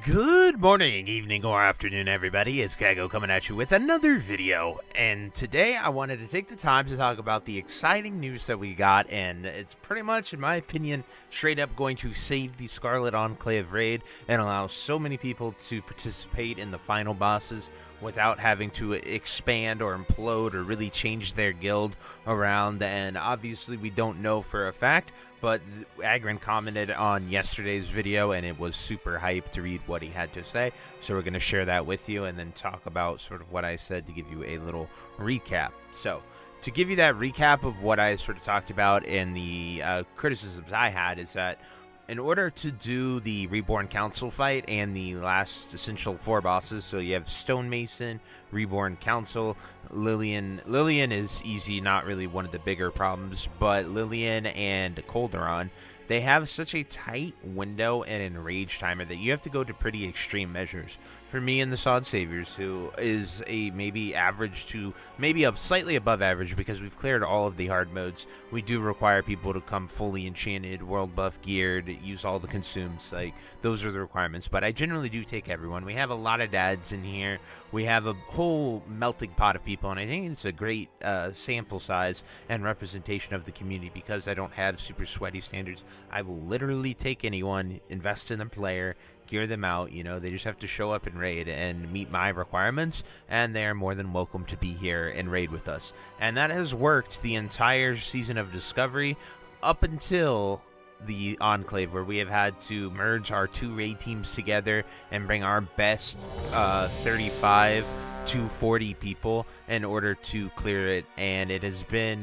Good morning, evening, or afternoon, everybody. It's Kaghoe coming at you with another video. And today I wanted to take the time to talk about the exciting news that we got. And it's pretty much, in my opinion, straight up going to save the Scarlet Enclave raid and allow so many people to participate in the final bosses without having to expand or implode or really change their guild around. And obviously we don't know for a fact, but Aggrend commented on yesterday's video and it was super hype to read what he had to say. So we're going to share that with you and then talk about sort of what I said to give you a little recap. So to give you that recap of what I sort of talked about and the criticisms I had is that in order to do the Reborn Council fight and the last essential 4 bosses, so you have Stonemason, Reborn Council, Lillian. Lillian is easy, not really one of the bigger problems, but Lillian and Calderon, they have such a tight window and enrage timer that you have to go to pretty extreme measures. For me and the Sod Saviors, who is a maybe average to maybe up slightly above average because we've cleared all of the hard modes, we do require people to come fully enchanted, world buff geared, use all the consumes. Like, those are the requirements. But I generally do take everyone. We have a lot of dads in here. We have a whole melting pot of people, and I think it's a great sample size and representation of the community because I don't have super sweaty standards. I will literally take anyone, invest in a player, gear them out. You know, they just have to show up and raid and meet my requirements, and they are more than welcome to be here and raid with us. And that has worked the entire season of Discovery up until the Enclave, where we have had to merge our 2 raid teams together and bring our best 35 to 40 people in order to clear it. And it has been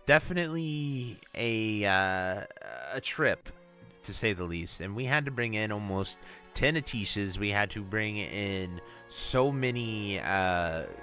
definitely a trip, to say the least. And we had to bring in almost 10 Atishas. We had to bring in so many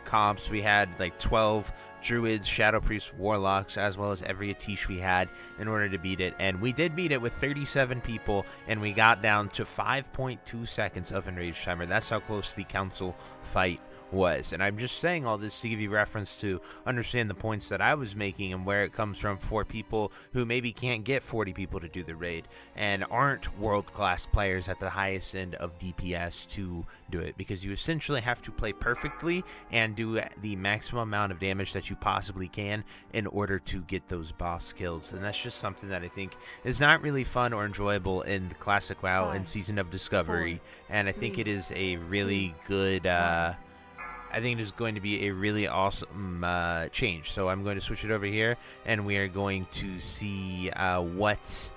comps. We had like 12 druids, shadow priests, warlocks, as well as every Atish we had in order to beat it. And we did beat it with 37 people, and we got down to 5.2 seconds of enraged timer. That's how close the council fight was. And I'm just saying all this to give you reference to understand the points that I was making and where it comes from for people who maybe can't get 40 people to do the raid and aren't world-class players at the highest end of DPS to do it, because you essentially have to play perfectly and do the maximum amount of damage that you possibly can in order to get those boss kills. And that's just something that I think is not really fun or enjoyable in Classic WoW and Season of Discovery. And I think it is a really good I think it is going to be a really awesome change. So I'm going to switch it over here, and we are going to see what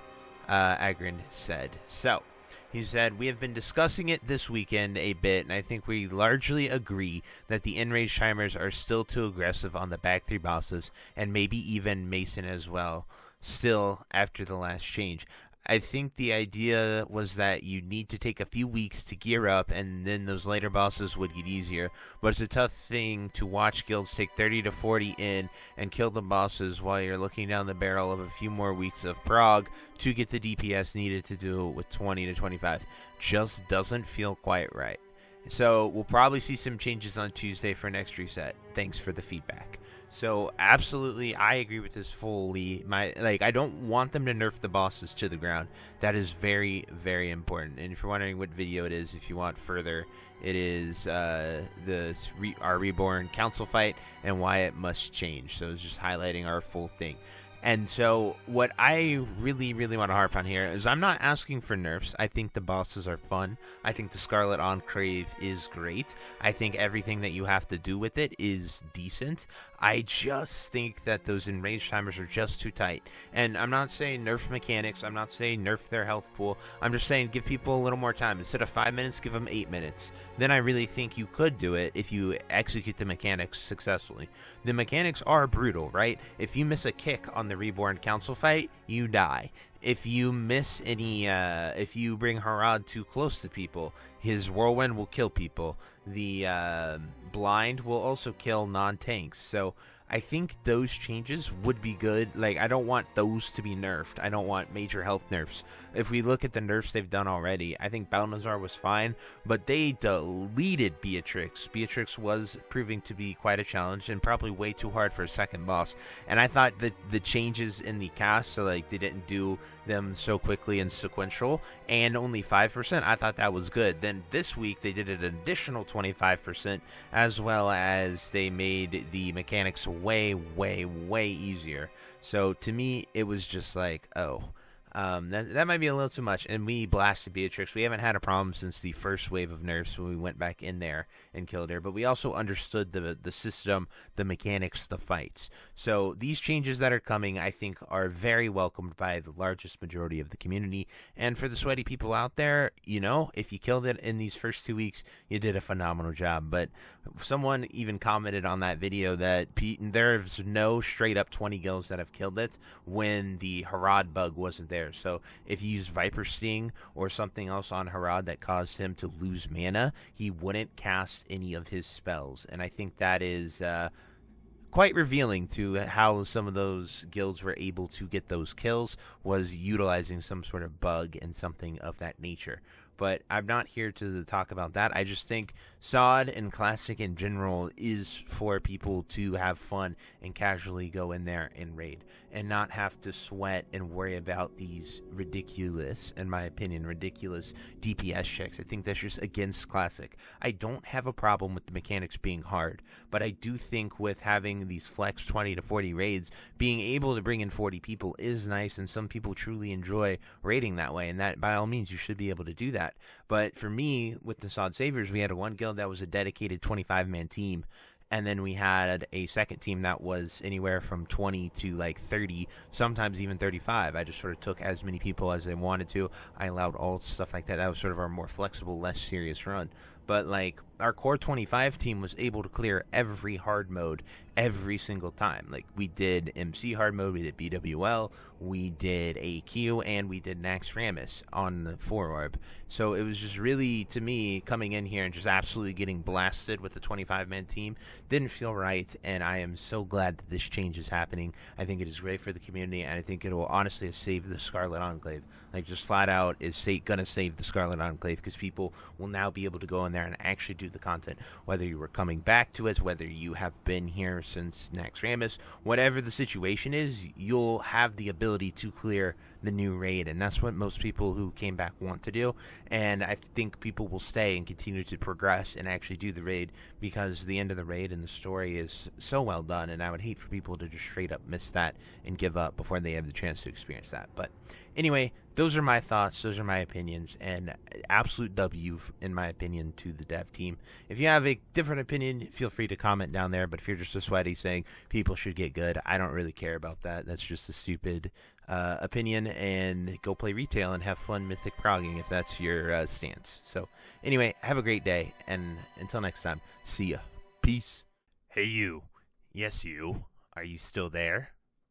Aggrend said. So he said, "We have been discussing it this weekend a bit, and I think we largely agree that the enrage timers are still too aggressive on the back 3 bosses, and maybe even Mason as well, still after the last change. I think the idea was that you need to take a few weeks to gear up, and then those later bosses would get easier. But it's a tough thing to watch guilds take 30 to 40 in and kill the bosses while you're looking down the barrel of a few more weeks of prog to get the DPS needed to do it with 20 to 25. Just doesn't feel quite right. So we'll probably see some changes on Tuesday for next reset. Thanks for the feedback." So absolutely, I agree with this fully. I don't want them to nerf the bosses to the ground. That is very, very important. And if you're wondering what video it is, if you want further, it is our Reborn Council fight and why it must change. So it's just highlighting our full thing. And so what I really, really want to harp on here is I'm not asking for nerfs. I think the bosses are fun. I think the Scarlet Enclave is great. I think everything that you have to do with it is decent. I just think that those enraged timers are just too tight. And I'm not saying nerf mechanics. I'm not saying nerf their health pool. I'm just saying give people a little more time. Instead of 5 minutes, give them 8 minutes. Then I really think you could do it if you execute the mechanics successfully. The mechanics are brutal, right? If you miss a kick on the Reborn Council fight, you die. If you miss any, if you bring Harad too close to people, his whirlwind will kill people. The blind will also kill non-tanks. So I think those changes would be good. Like, I don't want those to be nerfed. I don't want major health nerfs. If we look at the nerfs they've done already, I think Balnazar was fine, but they deleted Beatrix. Beatrix was proving to be quite a challenge and probably way too hard for a second boss. And I thought that the changes in the cast, so like they didn't do them so quickly and sequential, and only 5%, I thought that was good. Then this week they did an additional 25%, as well as they made the mechanics way easier. So to me, it was just like, oh, that might be a little too much. And we blasted Beatrix. We haven't had a problem since the first wave of nerfs when we went back in there and killed her. But we also understood the system, the mechanics, the fights. So these changes that are coming, I think, are very welcomed by the largest majority of the community. And for the sweaty people out there, you know, if you killed it in these first 2 weeks, you did a phenomenal job. But someone even commented on that video that there's no straight up 20 guilds that have killed it when the Harad bug wasn't there. So if you use Viper Sting or something else on Harad that caused him to lose mana, he wouldn't cast any of his spells. And I think that is quite revealing to how some of those guilds were able to get those kills, was utilizing some sort of bug and something of that nature. But I'm not here to talk about that. I just think SOD and Classic in general is for people to have fun and casually go in there and raid and not have to sweat and worry about these ridiculous, in my opinion, ridiculous DPS checks. I think that's just against Classic. I don't have a problem with the mechanics being hard, but I do think with having these flex 20 to 40 raids, being able to bring in 40 people is nice, and some people truly enjoy raiding that way, and that by all means you should be able to do that. But for me, with the SOD Saviors, we had one guild that was a dedicated 25-man team, and then we had a second team that was anywhere from 20 to like 30, sometimes even 35. I just sort of took as many people as they wanted to. I allowed all stuff like that. That was sort of our more flexible, less serious run. But like our core 25 team was able to clear every hard mode every single time. Like we did MC hard mode, we did BWL, we did AQ, and we did Nax Ramus on the 4-orb. So it was just really, to me, coming in here and just absolutely getting blasted with the 25-man team didn't feel right, and I am so glad that this change is happening. I think it is great for the community, and I think it will honestly save the Scarlet Enclave. Like, just flat out is gonna save the Scarlet Enclave, because people will now be able to go in there and actually do the content, whether you were coming back to it, whether you have been here since Nax Ramus, whatever the situation is, you'll have the ability to clear the new raid, and that's what most people who came back want to do. And I think people will stay and continue to progress and actually do the raid, because the end of the raid and the story is so well done, and I would hate for people to just straight up miss that and give up before they have the chance to experience that. But anyway, those are my thoughts, those are my opinions, and absolute W, in my opinion, to the dev team. If you have a different opinion, feel free to comment down there, but if you're just a sweaty saying people should get good, I don't really care about that. That's just a stupid opinion, and go play retail and have fun mythic progging if that's your stance. So anyway, have a great day, and until next time, see ya. Peace. Hey you. Yes you. Are you still there?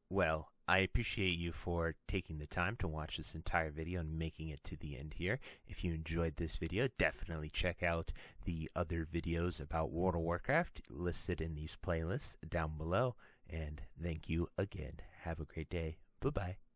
Well, I appreciate you for taking the time to watch this entire video and making it to the end here. If you enjoyed this video, definitely check out the other videos about World of Warcraft listed in these playlists down below. And thank you again. Have a great day. Bye-bye.